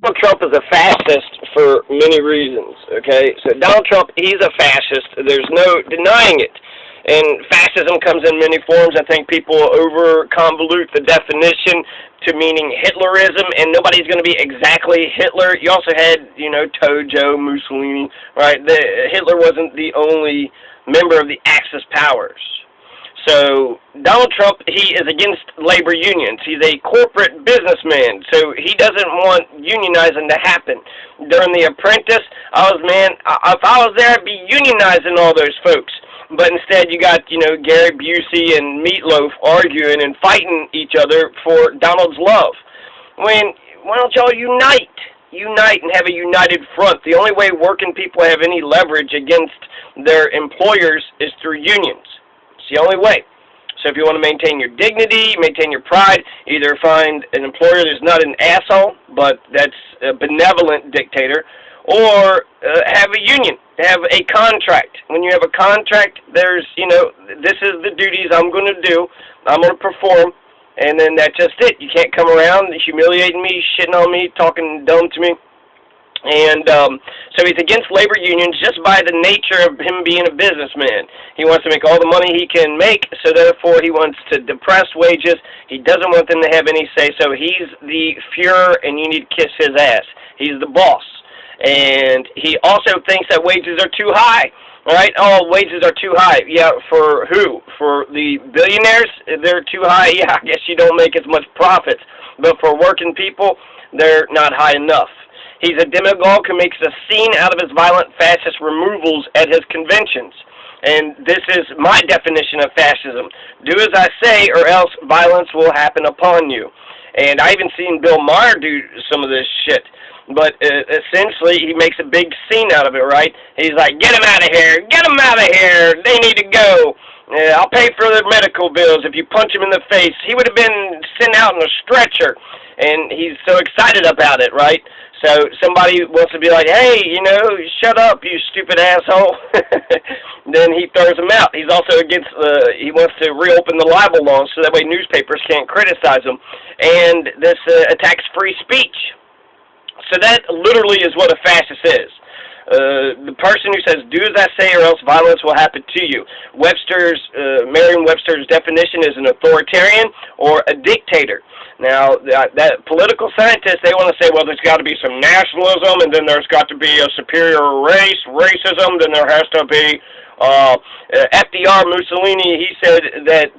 Donald Trump is a fascist for many reasons, okay? So Donald Trump, he's a fascist. There's no denying it. And fascism comes in many forms. I think people over-convolute the definition to meaning Hitlerism, and nobody's going to be exactly Hitler. You also had, Tojo, Mussolini, right? Hitler wasn't the only member of the Axis powers. So Donald Trump, he is against labor unions. He's a corporate businessman, so he doesn't want unionizing to happen. During The Apprentice, if I was there, I'd be unionizing all those folks. But instead, you got, Gary Busey and Meatloaf arguing and fighting each other for Donald's love. Why don't y'all unite? Unite and have a united front. The only way working people have any leverage against their employers is through unions. It's the only way. So if you want to maintain your dignity, maintain your pride, either find an employer that's not an asshole, but that's a benevolent dictator, or have a union, have a contract. When you have a contract, there's, this is the duties I'm going to do, I'm going to perform, and then that's just it. You can't come around humiliating me, shitting on me, talking dumb to me. And so he's against labor unions just by the nature of him being a businessman. He wants to make all the money he can make, so therefore he wants to depress wages. He doesn't want them to have any say, so he's the Fuhrer, and you need to kiss his ass. He's the boss. And he also thinks that wages are too high. All right? Oh, wages are too high. Yeah, for who? For the billionaires? They're too high? Yeah, I guess you don't make as much profits. But for working people, they're not high enough. He's a demagogue who makes a scene out of his violent fascist removals at his conventions. And this is my definition of fascism. Do as I say, or else violence will happen upon you. And I even seen Bill Maher do some of this shit. But essentially, he makes a big scene out of it, right? He's like, get him out of here! Get him out of here! They need to go! I'll pay for their medical bills if you punch him in the face. He would have been sent out in a stretcher. And he's so excited about it, right? So somebody wants to be like, hey, shut up, you stupid asshole. Then he throws him out. He's also against, he wants to reopen the libel laws so that way newspapers can't criticize him. And this attacks free speech. So that literally is what a fascist is. The person who says, do as I say or else violence will happen to you. Merriam-Webster's definition is an authoritarian or a dictator. Now, that political scientists, they want to say, well, there's got to be some nationalism, and then there's got to be a superior racism, then there has to be FDR, Mussolini, he said that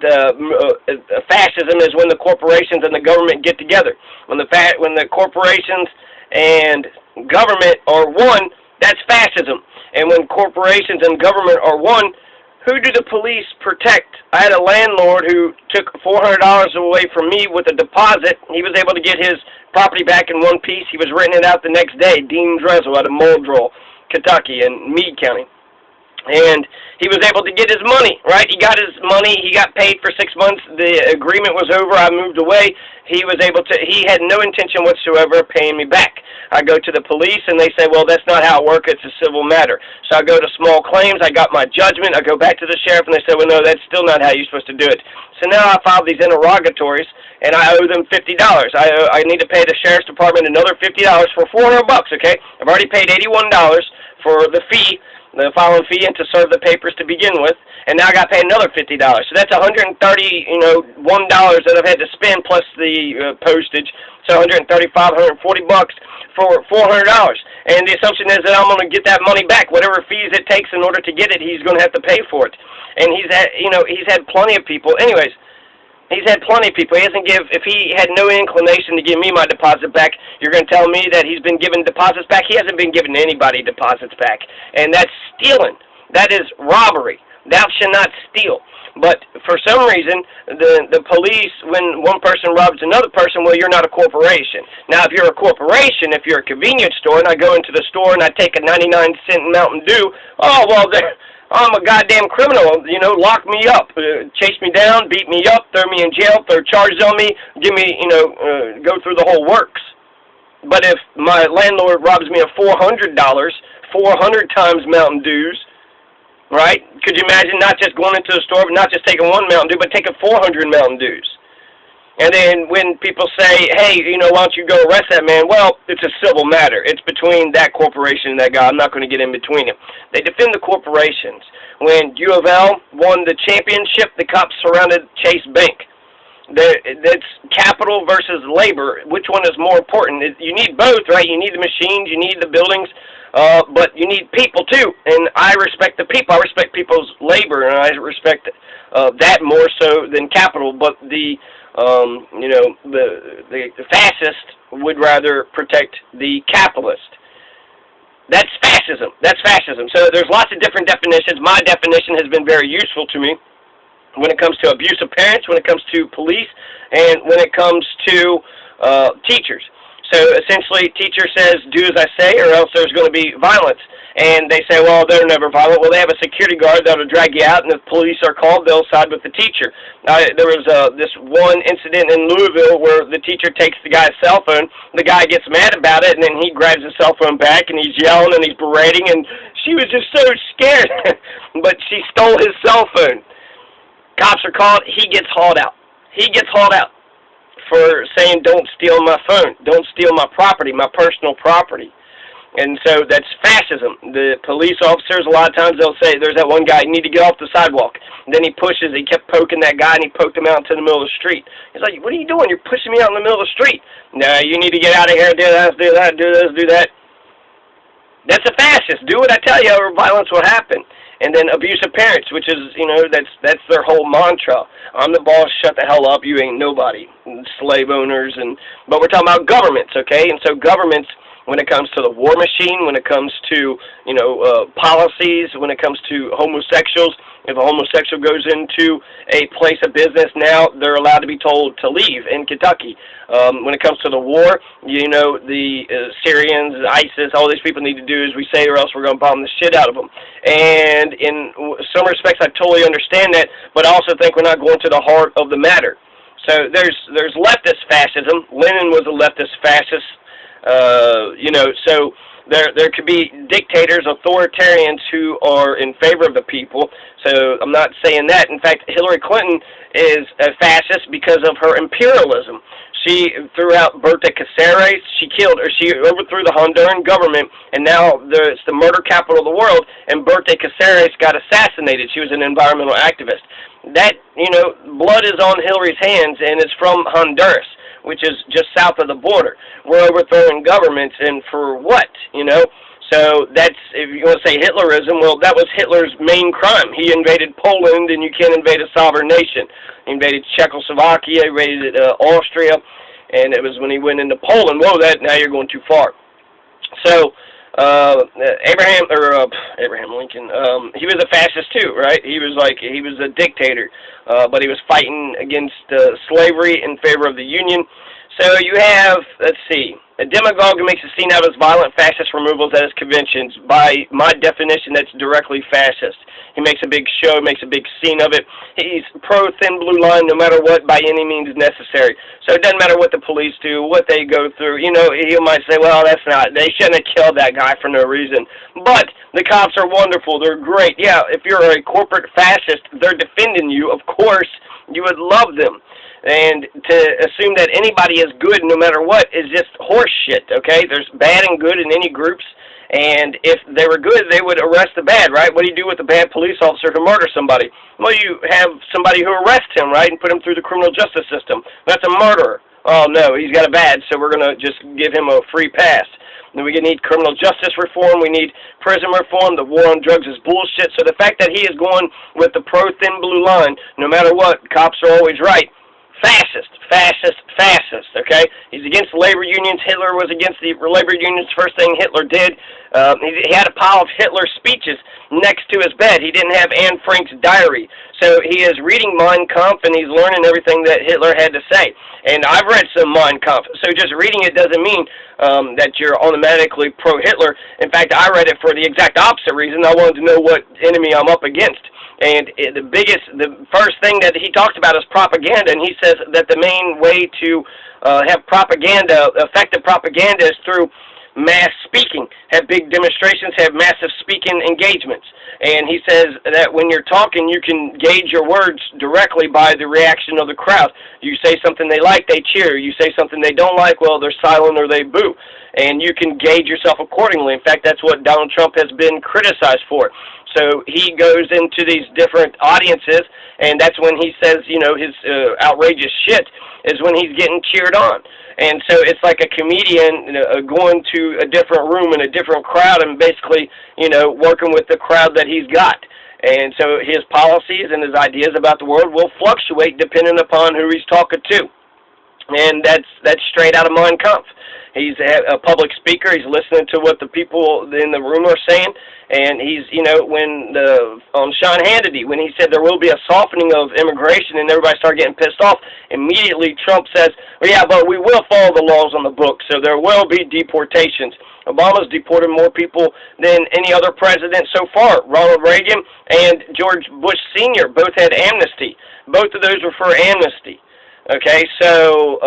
fascism is when the corporations and the government get together. When the corporations and government are one, that's fascism. And when corporations and government are one, who do the police protect? I had a landlord who took $400 away from me with a deposit. He was able to get his property back in one piece. He was renting it out the next day. Dean Dressel out of Muldrow, Kentucky, in Meade County. And he was able to get his money, right? He got his money. He got paid for 6 months. The agreement was over. I moved away. He had no intention whatsoever of paying me back. I go to the police, and they say, well, that's not how it works. It's a civil matter. So I go to small claims. I got my judgment. I go back to the sheriff, and they say, well, no, that's still not how you're supposed to do it. So now I filed these interrogatories, and I owe them $50. I need to pay the sheriff's department another $50 for $400, okay? I've already paid $81 for the fee, the filing fee, and to serve the papers to begin with, and now I got to pay another $50. So that's $131 that I've had to spend plus the postage. So $135, $140 for $400. And the assumption is that I'm going to get that money back. Whatever fees it takes in order to get it, he's going to have to pay for it. And he's had plenty of people. Anyways, he's had plenty of people. If he had no inclination to give me my deposit back, you're going to tell me that he's been given deposits back? He hasn't been giving anybody deposits back. And that's stealing. That is robbery. Thou shalt not steal. But for some reason, the police, when one person robs another person, well, you're not a corporation. Now, if you're a corporation, if you're a convenience store, and I go into the store and I take a 99-cent Mountain Dew, oh, well, I'm a goddamn criminal, lock me up, chase me down, beat me up, throw me in jail, throw charges on me, give me, go through the whole works. But if my landlord robs me of $400, 400 times Mountain Dews, right? Could you imagine not just going into the store, but not just taking one Mountain Dew, but taking 400 Mountain Dews? And then when people say, hey, you know, why don't you go arrest that man? Well, it's a civil matter. It's between that corporation and that guy. I'm not going to get in between them. They defend the corporations. When U of L won the championship, the cops surrounded Chase Bank. That's capital versus labor. Which one is more important? You need both, right? You need the machines, you need the buildings, but you need people too. And I respect the people. I respect people's labor, and I respect that more so than capital. But the you know, the fascist would rather protect the capitalist. That's fascism. That's fascism. So there's lots of different definitions. My definition has been very useful to me when it comes to abusive parents, when it comes to police, and when it comes to teachers. So essentially, teacher says, do as I say, or else there's going to be violence. And they say, well, they're never violent. Well, they have a security guard that'll drag you out, and if police are called, they'll side with the teacher. There was this one incident in Louisville where the teacher takes the guy's cell phone. The guy gets mad about it, and then he grabs his cell phone back, and he's yelling, and he's berating, and she was just so scared. But she stole his cell phone. Cops are called. He gets hauled out. He gets hauled out for saying, don't steal my phone. Don't steal my property, my personal property. And so that's fascism. The police officers, a lot of times they'll say, there's that one guy, you need to get off the sidewalk. And then he pushes, he kept poking that guy, and he poked him out into the middle of the street. He's like, what are you doing? You're pushing me out in the middle of the street. No, you need to get out of here, do that, do that, do this, do that. That's a fascist. Do what I tell you, or violence will happen. And then abusive parents, which is, you know, that's their whole mantra. I'm the boss, shut the hell up, you ain't nobody. Slave owners, but we're talking about governments, okay? And so governments, when it comes to the war machine, when it comes to, you know, policies, when it comes to homosexuals, if a homosexual goes into a place of business now, they're allowed to be told to leave in Kentucky. When it comes to the war, you know, the Syrians, ISIS, all these people need to do as we say, or else we're going to bomb the shit out of them. And in some respects, I totally understand that, but I also think we're not going to the heart of the matter. So there's leftist fascism. Lenin was a leftist fascist. You know, so there could be dictators, authoritarians who are in favor of the people. So I'm not saying that. In fact, Hillary Clinton is a fascist because of her imperialism. She threw out Berta Cáceres. She overthrew the Honduran government, and now it's the murder capital of the world. And Berta Cáceres got assassinated. She was an environmental activist. That, you know, blood is on Hillary's hands, and it's from Honduras, which is just south of the border. We're overthrowing governments, and for what, you know? So that's, if you want to say Hitlerism, well, that was Hitler's main crime. He invaded Poland, and you can't invade a sovereign nation. He invaded Czechoslovakia, he invaded Austria, and it was when he went into Poland. Whoa, now you're going too far. So Abraham Lincoln, he was a fascist too, right? He was a dictator, but he was fighting against slavery in favor of the Union. So you have, let's see, a demagogue who makes a scene out of his violent fascist removals at his conventions. By my definition, that's directly fascist. He makes a big show, makes a big scene of it. He's pro-thin blue line no matter what, by any means necessary. So it doesn't matter what the police do, what they go through. You know, he might say, well, they shouldn't have killed that guy for no reason. But the cops are wonderful. They're great. Yeah, if you're a corporate fascist, they're defending you. Of course, you would love them. And to assume that anybody is good no matter what is just horse shit, okay? There's bad and good in any groups, and if they were good, they would arrest the bad, right? What do you do with a bad police officer who murders somebody? Well, you have somebody who arrests him, right, and put him through the criminal justice system. That's a murderer. Oh, no, he's got a badge, so we're going to just give him a free pass. Then we need criminal justice reform. We need prison reform. The war on drugs is bullshit. So the fact that he is going with the pro-thin blue line, no matter what, cops are always right. Fascist, fascist, fascist, okay? He's against labor unions. Hitler was against the labor unions. First thing Hitler did, he had a pile of Hitler speeches next to his bed. He didn't have Anne Frank's diary. So he is reading Mein Kampf, and he's learning everything that Hitler had to say. And I've read some Mein Kampf, so just reading it doesn't mean that you're automatically pro-Hitler. In fact, I read it for the exact opposite reason. I wanted to know what enemy I'm up against. And the first thing that he talks about is propaganda, and he says that the main way to have propaganda, effective propaganda, is through mass speaking, have big demonstrations, have massive speaking engagements. And he says that when you're talking, you can gauge your words directly by the reaction of the crowd. You say something they like, they cheer. You say something they don't like, well, they're silent or they boo. And you can gauge yourself accordingly. In fact, that's what Donald Trump has been criticized for. So he goes into these different audiences, and that's when he says, you know, his outrageous shit is when he's getting cheered on. And so it's like a comedian going to a different room and a different crowd and basically, you know, working with the crowd that he's got. And so his policies and his ideas about the world will fluctuate depending upon who he's talking to. And that's straight out of Mein Kampf. He's a public speaker. He's listening to what the people in the room are saying. And he's, you know, when on Sean Hannity, when he said there will be a softening of immigration and everybody started getting pissed off, immediately Trump says, well, yeah, but we will follow the laws on the books, so there will be deportations. Obama's deported more people than any other president so far. Ronald Reagan and George Bush Sr. both had amnesty. Both of those were for amnesty. Okay, so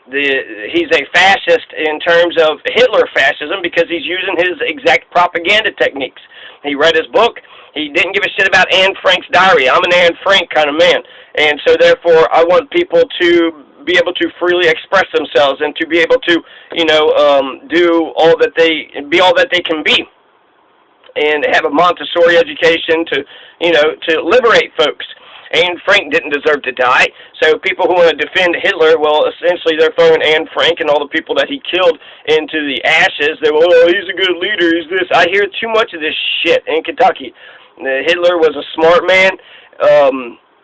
he's a fascist in terms of Hitler fascism because he's using his exact propaganda techniques. He read his book. He didn't give a shit about Anne Frank's diary. I'm an Anne Frank kind of man. And so therefore I want people to be able to freely express themselves and to be able to, you know, do all that be all that they can be. And have a Montessori education to, you know, to liberate folks. Anne Frank didn't deserve to die, so people who want to defend Hitler, well, essentially they're throwing Anne Frank and all the people that he killed into the ashes. They go, oh, he's a good leader, he's this. I hear too much of this shit in Kentucky. Hitler was a smart man.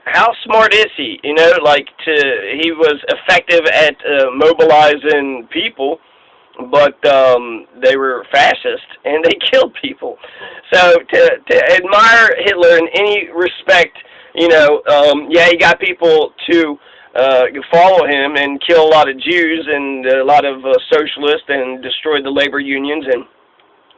How smart is he? You know, like, he was effective at mobilizing people, but they were fascist, and they killed people. So to admire Hitler in any respect, you know, yeah, he got people to follow him and kill a lot of Jews and a lot of socialists and destroyed the labor unions.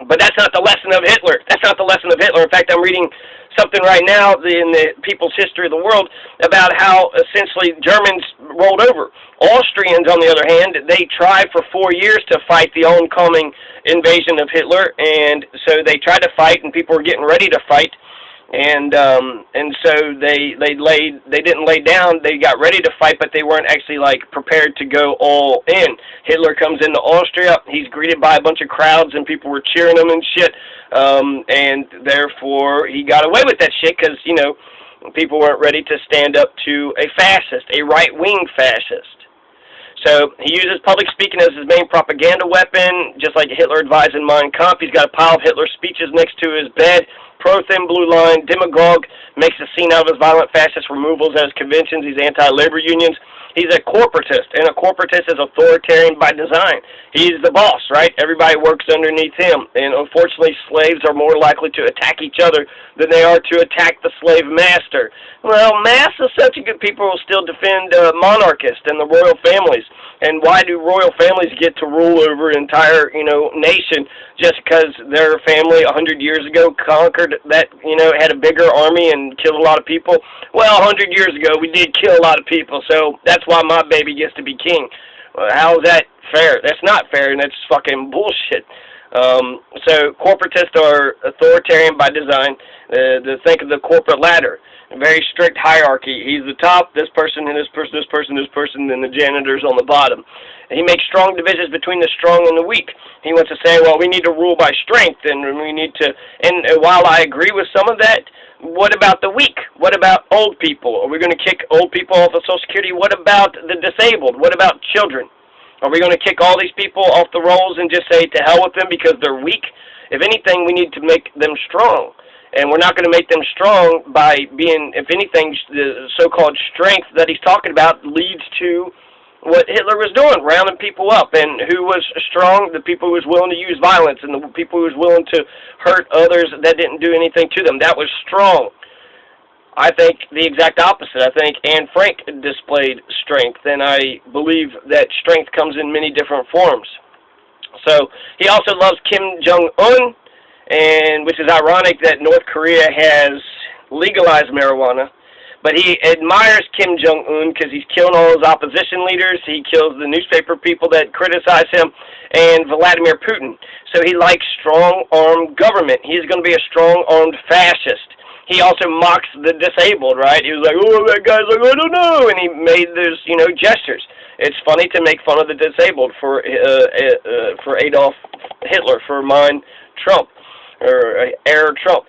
But that's not the lesson of Hitler. That's not the lesson of Hitler. In fact, I'm reading something right now in the People's History of the World about how essentially Germans rolled over. Austrians, on the other hand, they tried for 4 years to fight the oncoming invasion of Hitler, and so they tried to fight, and people were getting ready to fight. And so they didn't lay down. They got ready to fight, but they weren't actually like prepared to go all in. Hitler comes into Austria. He's greeted by a bunch of crowds, and people were cheering him and shit. And therefore, he got away with that shit because, you know, people weren't ready to stand up to a fascist, a right-wing fascist. So he uses public speaking as his main propaganda weapon, just like Hitler advised in Mein Kampf. He's got a pile of Hitler speeches next to his bed. Pro-thin blue line, demagogue, makes a scene out of his violent fascist removals at his conventions. He's anti-labor unions. He's a corporatist, and a corporatist is authoritarian by design. He's the boss, right? Everybody works underneath him, and unfortunately slaves are more likely to attack each other than they are to attack the slave master. Well, mass of subjugate people will still defend monarchists and the royal families. And why do royal families get to rule over an entire, you know, nation just because their family 100 years ago conquered that, you know, had a bigger army and killed a lot of people? Well, 100 years ago we did kill a lot of people, so that's why my baby gets to be king. How is that fair? That's not fair, and that's fucking bullshit. So corporatists are authoritarian by design. Think of the corporate ladder. A very strict hierarchy. He's the top, this person, and this person, this person, this person, and the janitor's on the bottom. And he makes strong divisions between the strong and the weak. He wants to say, well, we need to rule by strength, and we need to, and while I agree with some of that, what about the weak? What about old people? Are we going to kick old people off of Social Security? What about the disabled? What about children? Are we going to kick all these people off the rolls and just say to hell with them because they're weak? If anything, we need to make them strong. And we're not going to make them strong by being, if anything, the so-called strength that he's talking about leads to what Hitler was doing, rounding people up. And who was strong? The people who was willing to use violence and the people who was willing to hurt others that didn't do anything to them. That was strong. I think the exact opposite. I think Anne Frank displayed strength, and I believe that strength comes in many different forms. So he also loves Kim Jong-un, and which is ironic that North Korea has legalized marijuana, But he admires Kim Jong-un because he's killing all his opposition leaders. He kills the newspaper people that criticize him, and Vladimir Putin. So he likes strong-armed government. He's going to be a strong-armed fascist. He also mocks the disabled, right? He was like, oh, that guy's like, I don't know. And he made those, gestures. It's funny to make fun of the disabled for Adolf Hitler, for mine Trump, or Herr Trump.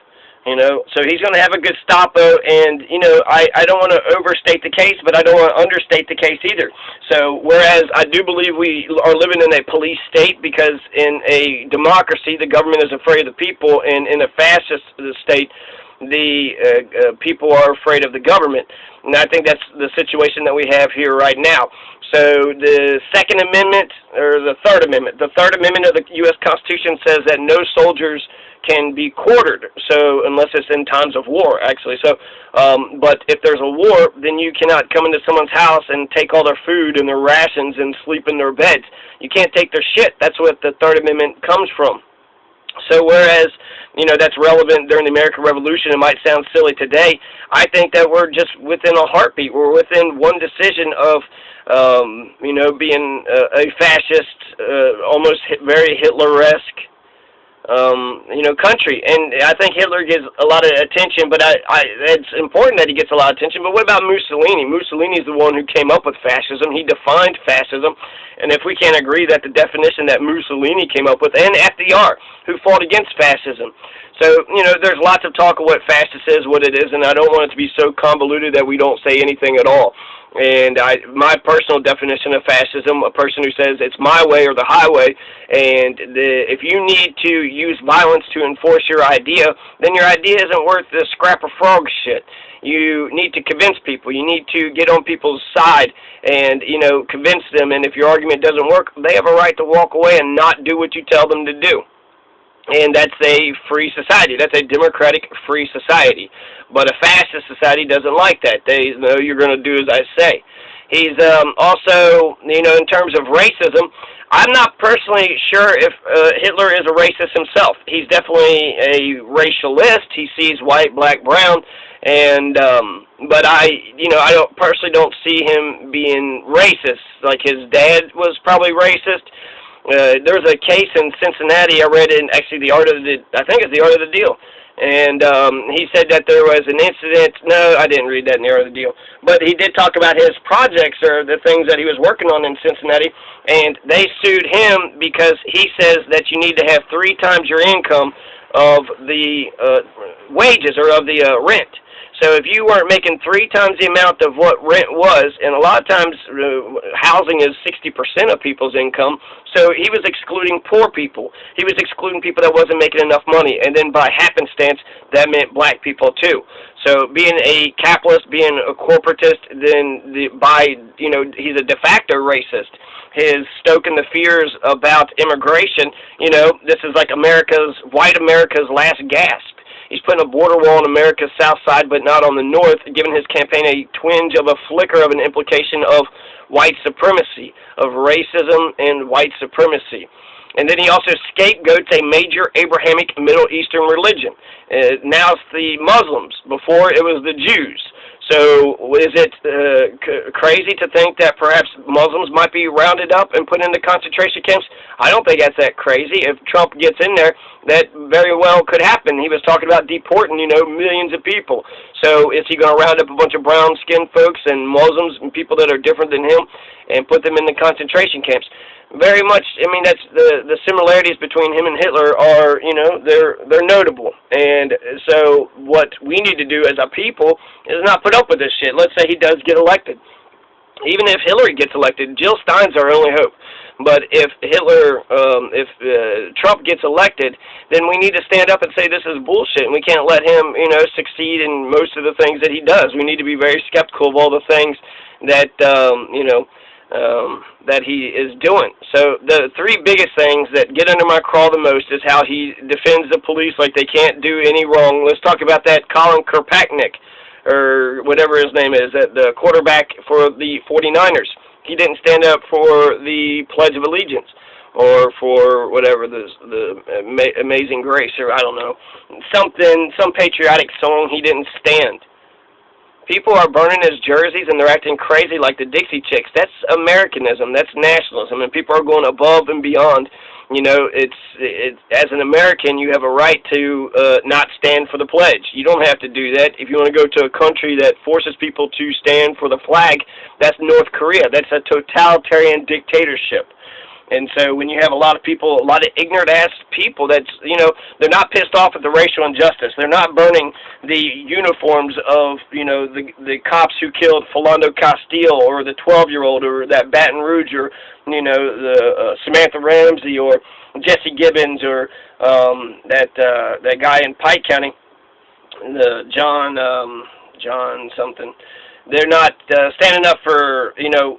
So he's going to have a Gestapo, and, I don't want to overstate the case, but I don't want to understate the case either. So whereas I do believe we are living in a police state, because in a democracy, the government is afraid of the people, and in a fascist state, the people are afraid of the government. And I think that's the situation that we have here right now. So the Second Amendment, or the Third Amendment of the U.S. Constitution says that no soldiers can be quartered, so unless it's in times of war, actually. So, but if there's a war, then you cannot come into someone's house and take all their food and their rations and sleep in their beds. You can't take their shit. That's what the Third Amendment comes from. So whereas, that's relevant during the American Revolution, it might sound silly today, I think that we're just within a heartbeat. We're within one decision of, being a fascist, almost very Hitler-esque, country. And I think Hitler gets a lot of attention, but it's important that he gets a lot of attention. But what about Mussolini? Mussolini's the one who came up with fascism. He defined fascism. And if we can't agree that the definition that Mussolini came up with, and FDR, who fought against fascism. So, there's lots of talk of what fascist is, what it is, and I don't want it to be so convoluted that we don't say anything at all. And my personal definition of fascism, a person who says it's my way or the highway, and if you need to use violence to enforce your idea, then your idea isn't worth the scrap of frog shit. You need to convince people. You need to get on people's side and, convince them. And if your argument doesn't work, they have a right to walk away and not do what you tell them to do. And that's a free society. That's a democratic, free society. But a fascist society doesn't like that. They know you're going to do as I say. He's also, in terms of racism, I'm not personally sure if Hitler is a racist himself. He's definitely a racialist. He sees white, black, brown, and but I personally don't see him being racist. Like his dad was probably racist. There was a case in Cincinnati. I read in actually I think it's The Art of the Deal. And he said that there was an incident. No, I didn't read that in The Art of the Deal. But he did talk about his projects or the things that he was working on in Cincinnati. And they sued him because he says that you need to have 3 times your income of the wages or of the rent. So if you weren't making 3 times the amount of what rent was, and a lot of times housing is 60% of people's income, so he was excluding poor people. He was excluding people that wasn't making enough money, and then by happenstance, that meant black people too. So being a capitalist, being a corporatist, then he's a de facto racist. His stoking the fears about immigration, this is like white America's last gasp. He's putting a border wall on America's south side, but not on the north, giving his campaign a twinge of a flicker of an implication of white supremacy, of racism and white supremacy. And then he also scapegoats a major Abrahamic Middle Eastern religion. Now it's the Muslims. Before it was the Jews. So is it crazy to think that perhaps Muslims might be rounded up and put into concentration camps? I don't think that's that crazy. If Trump gets in there, that very well could happen. He was talking about deporting, millions of people. So is he going to round up a bunch of brown-skinned folks and Muslims and people that are different than him and put them in the concentration camps? Very much, that's the similarities between him and Hitler are, they're notable. And so what we need to do as a people is not put up with this shit. Let's say he does get elected. Even if Hillary gets elected, Jill Stein's our only hope. But if Trump gets elected, then we need to stand up and say this is bullshit, and we can't let him, succeed in most of the things that he does. We need to be very skeptical of all the things that, that he is doing. So the 3 biggest things that get under my craw the most is how he defends the police like they can't do any wrong. Let's talk about that Colin Kaepernick, or whatever his name is, the quarterback for the 49ers. He didn't stand up for the Pledge of Allegiance, or for whatever, the Amazing Grace, or I don't know, some patriotic song. He didn't stand. People are burning his jerseys and they're acting crazy like the Dixie Chicks. That's Americanism. That's nationalism, and people are going above and beyond. You know, as an American, you have a right to not stand for the pledge. You don't have to do that. If you want to go to a country that forces people to stand for the flag, that's North Korea. That's a totalitarian dictatorship. And so when you have a lot of people, a lot of ignorant-ass people that's, you know, they're not pissed off at the racial injustice. They're not burning the uniforms of, you know, the cops who killed Philando Castile or the 12-year-old or that Baton Rouge or, you know, the Samantha Ramsey or Jesse Gibbons or that guy in Pike County, the John something. They're not standing up for, you know,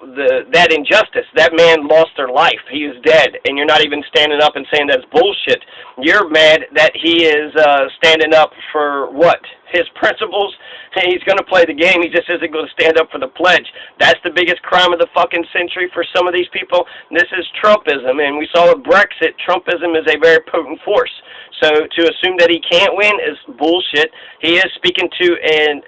that injustice. That man lost their life. He is dead, and you're not even standing up and saying that's bullshit. You're mad that he is standing up for what? His principles? He's going to play the game. He just isn't going to stand up for the pledge. That's the biggest crime of the fucking century for some of these people. This is Trumpism, and we saw with Brexit, Trumpism is a very potent force. So to assume that he can't win is bullshit. He is speaking to,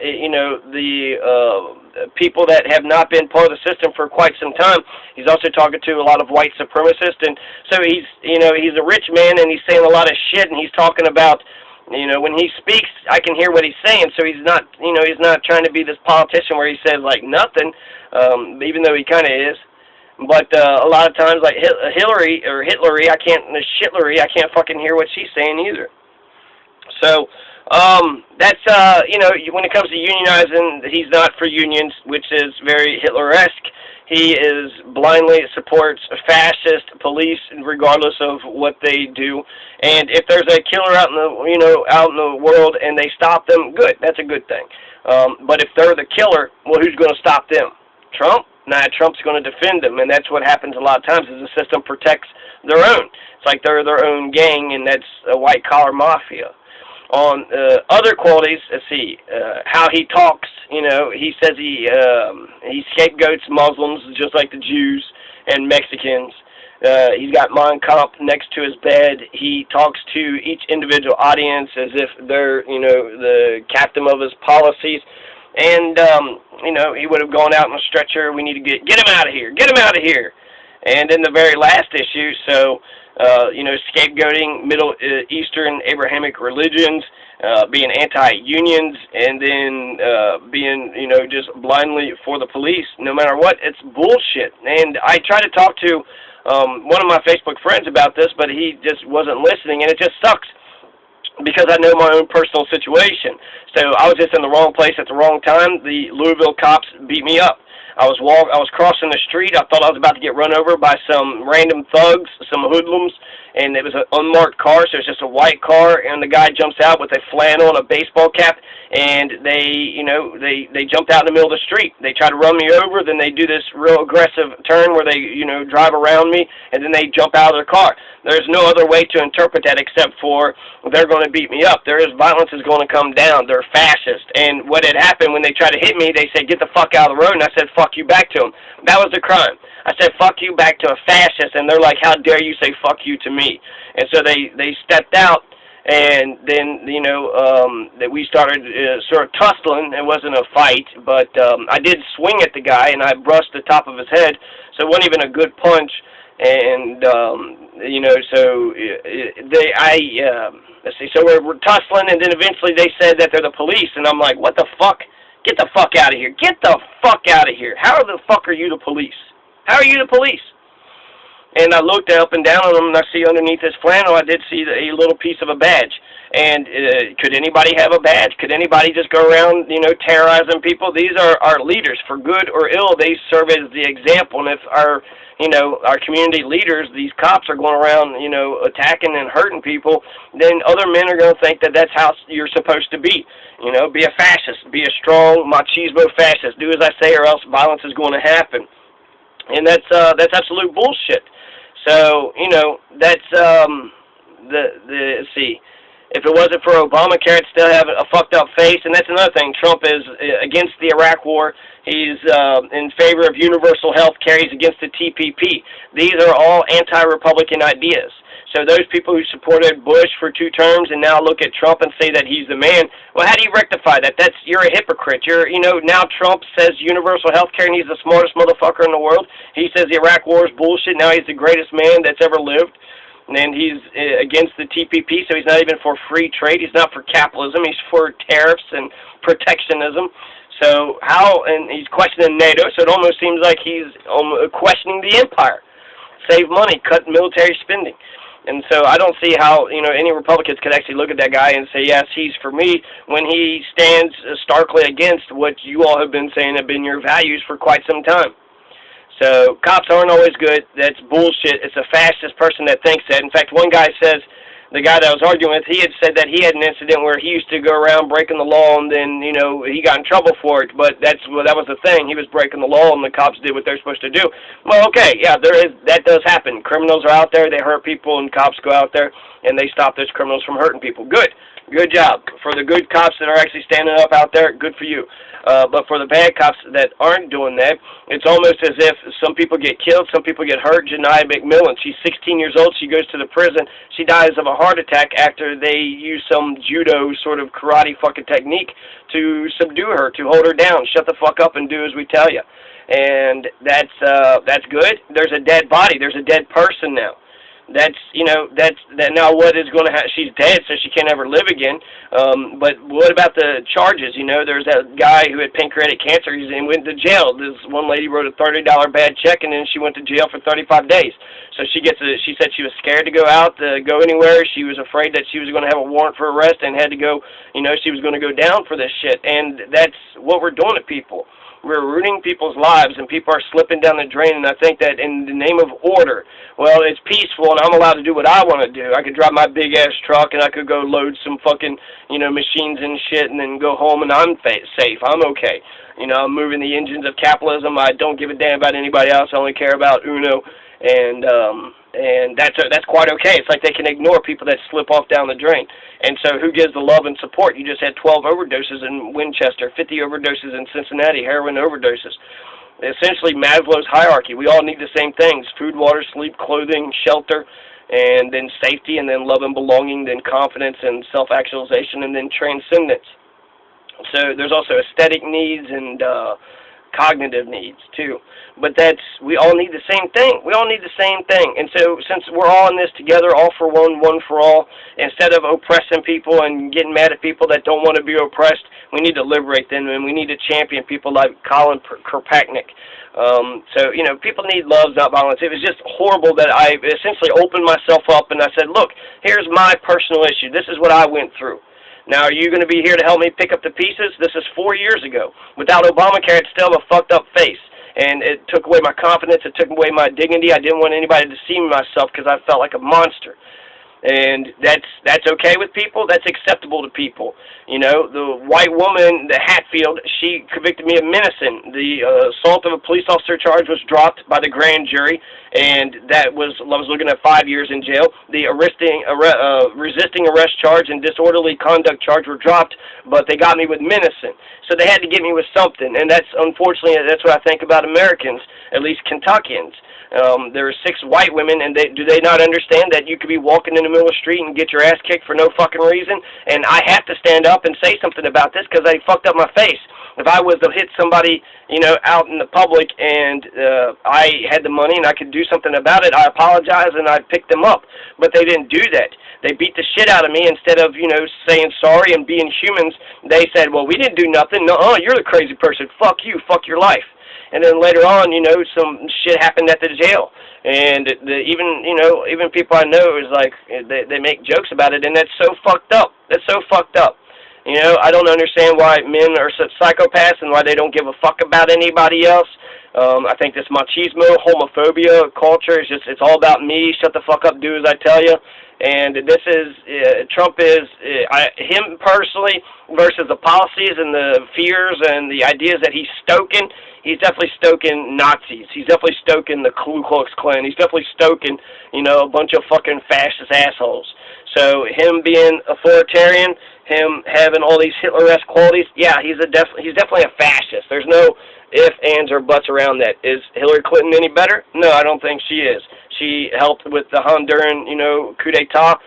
you know, the people that have not been part of the system for quite some time. He's also talking to a lot of white supremacists, and so he's, you know, he's a rich man, and he's saying a lot of shit, and he's talking about, you know, when he speaks, I can hear what he's saying, so he's not, you know, he's not trying to be this politician where he says, like, nothing, even though he kind of is. But a lot of times, like Hillary, I can't fucking hear what she's saying either. So, that's, you know, when it comes to unionizing, he's not for unions, which is very Hitler-esque. He is blindly supports fascist police, regardless of what they do. And if there's a killer out in the, you know, out in the world and they stop them, good. That's a good thing. But if they're the killer, well, who's going to stop them? Trump? Nah, Trump's going to defend them, and that's what happens a lot of times is the system protects their own. It's like they're their own gang, and that's a white-collar mafia. On other qualities, let's see, how he talks, you know, he says he scapegoats Muslims just like the Jews and Mexicans. He's got Mein Kampf next to his bed. He talks to each individual audience as if they're, you know, the captain of his policies. And, you know, he would have gone out on a stretcher. We need to get him out of here. Get him out of here. And in the very last issue, so, you know, scapegoating Middle Eastern Abrahamic religions, being anti-unions, and then being, you know, just blindly for the police, no matter what, it's bullshit. And I tried to talk to one of my Facebook friends about this, but he just wasn't listening, and it just sucks because I know my own personal situation. So I was just in the wrong place at the wrong time. The Louisville cops beat me up. I was crossing the street. I thought I was about to get run over by some random thugs, some hoodlums, and it was an unmarked car, so it's just a white car, and the guy jumps out with a flannel and a baseball cap, and they, you know, they jumped out in the middle of the street. They try to run me over, then they do this real aggressive turn where they, you know, drive around me, and then they jump out of their car. There's no other way to interpret that except for they're going to beat me up. Violence is going to come down. They're fascist. And what had happened when they tried to hit me, they said, get the fuck out of the road, and I said, fuck you back to them. That was the crime. I said, fuck you back to a fascist, and they're like, how dare you say fuck you to me? And so they stepped out, and then, you know, that we started sort of tussling. It wasn't a fight, but I did swing at the guy, and I brushed the top of his head, so it wasn't even a good punch. And, you know, so let's see, so we're tussling, and then eventually they said that they're the police, and I'm like, what the fuck? Get the fuck out of here. Get the fuck out of here. How the fuck are you the police? How are you the police? And I looked up and down on him, and I see underneath his flannel, I did see a little piece of a badge. And could anybody have a badge? Could anybody just go around, you know, terrorizing people? These are our leaders. For good or ill, they serve as the example. And if our, you know, our community leaders, these cops are going around, you know, attacking and hurting people, then other men are going to think that that's how you're supposed to be. You know, be a fascist. Be a strong machismo fascist. Do as I say or else violence is going to happen. And that's absolute bullshit. So, you know, that's, let's see, if it wasn't for Obamacare, it'd still have a fucked up face, and that's another thing. Trump is against the Iraq War. He's in favor of universal health care. He's against the TPP. These are all anti-Republican ideas. So those people who supported Bush for 2 terms and now look at Trump and say that he's the man, well, how do you rectify that? You're a hypocrite. Now Trump says universal health care and he's the smartest motherfucker in the world. He says the Iraq war is bullshit. Now he's the greatest man that's ever lived. And he's against the TPP, so he's not even for free trade. He's not for capitalism. He's for tariffs and protectionism. So and he's questioning NATO, so it almost seems like he's questioning the empire. Save money, cut military spending. And so I don't see how, any Republicans could actually look at that guy and say, yes, he's for me, when he stands starkly against what you all have been saying have been your values for quite some time. So cops aren't always good. That's bullshit. It's a fascist person that thinks that. In fact, one guy says, the guy that I was arguing with, he had said that he had an incident where he used to go around breaking the law, and then, he got in trouble for it. But that was the thing. He was breaking the law, and the cops did what they're supposed to do. Well, okay, yeah, that does happen. Criminals are out there, they hurt people, and cops go out there, and they stop those criminals from hurting people. Good. Good job. For the good cops that are actually standing up out there, good for you. But for the bad cops that aren't doing that, it's almost as if some people get killed, some people get hurt. Janiyah McMillan, she's 16 years old. She goes to the prison. She dies of a heart attack after they use some judo sort of karate fucking technique to subdue her, to hold her down. Shut the fuck up and do as we tell you. And that's good. There's a dead body. There's a dead person now. That's now what is going to happen? She's dead, so she can't ever live again. But what about the charges? There's that guy who had pancreatic cancer. He went to jail. This one lady wrote a $30 bad check, and then she went to jail for 35 days. So she said she was scared to go out, to go anywhere. She was afraid that she was going to have a warrant for arrest and had to go, she was going to go down for this shit. And that's what we're doing to people. We're ruining people's lives, and people are slipping down the drain, and I think that in the name of order, well, it's peaceful, and I'm allowed to do what I want to do. I could drive my big-ass truck, and I could go load some fucking, machines and shit, and then go home, and I'm safe. I'm okay. I'm moving the engines of capitalism. I don't give a damn about anybody else. I only care about Uno, and that's quite okay. It's like they can ignore people that slip off down the drain. And so who gives the love and support? You just had 12 overdoses in Winchester, 50 overdoses in Cincinnati, heroin overdoses. Essentially Maslow's hierarchy. We all need the same things: food, water, sleep, clothing, shelter, and then safety, and then love and belonging, then confidence and self-actualization, and then transcendence. So there's also aesthetic needs and cognitive needs too. But we all need the same thing. We all need the same thing. And so since we're all in this together, all for one, one for all, instead of oppressing people and getting mad at people that don't want to be oppressed, we need to liberate them, and we need to champion people like Colin Kirkpatrick. So, people need love, not violence. It was just horrible that I essentially opened myself up and I said, look, here's my personal issue. This is what I went through. Now, are you going to be here to help me pick up the pieces? This is 4 years ago. Without Obamacare, I'd still have a fucked up face. And it took away my confidence. It took away my dignity. I didn't want anybody to see myself because I felt like a monster. And that's okay with people. That's acceptable to people. The white woman, the Hatfield, she convicted me of menacing. The assault of a police officer charge was dropped by the grand jury, and I was looking at 5 years in jail. The resisting arrest charge and disorderly conduct charge were dropped, but they got me with menacing. So they had to get me with something, and unfortunately, that's what I think about Americans, at least Kentuckians. There are 6 white women, and do they not understand that you could be walking in the middle of the street and get your ass kicked for no fucking reason? And I have to stand up and say something about this because I fucked up my face. If I was to hit somebody, out in the public, and I had the money and I could do something about it, I apologize and I picked them up. But they didn't do that. They beat the shit out of me. Instead of, saying sorry and being humans, they said, well, we didn't do nothing. No, you're the crazy person. Fuck you. Fuck your life. And then later on, some shit happened at the jail. And even people I know is like, they make jokes about it, and that's so fucked up. That's so fucked up. I don't understand why men are such psychopaths and why they don't give a fuck about anybody else. I think this machismo, homophobia culture is it's all about me. Shut the fuck up, do as I tell you. And this is, Trump is, him personally versus the policies and the fears and the ideas that he's stoking. He's definitely stoking Nazis. He's definitely stoking the Ku Klux Klan. He's definitely stoking, a bunch of fucking fascist assholes. So him being authoritarian, him having all these Hitler-esque qualities, yeah, he's definitely a fascist. There's no ifs, ands, or buts around that. Is Hillary Clinton any better? No, I don't think she is. She helped with the Honduran, coup d'etat.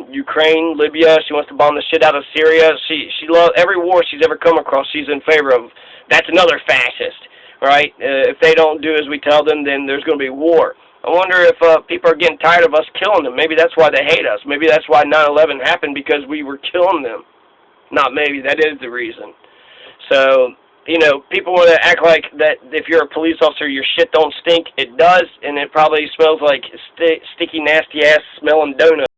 Ukraine, Libya. She wants to bomb the shit out of Syria. She loves every war she's ever come across. She's in favor of. That's another fascist, right? If they don't do as we tell them, then there's going to be war. I wonder if people are getting tired of us killing them. Maybe that's why they hate us. Maybe that's why 9/11 happened, because we were killing them. Not maybe. That is the reason. So, people want to act like that if you're a police officer, your shit don't stink. It does, and it probably smells like sticky, nasty-ass smelling donuts.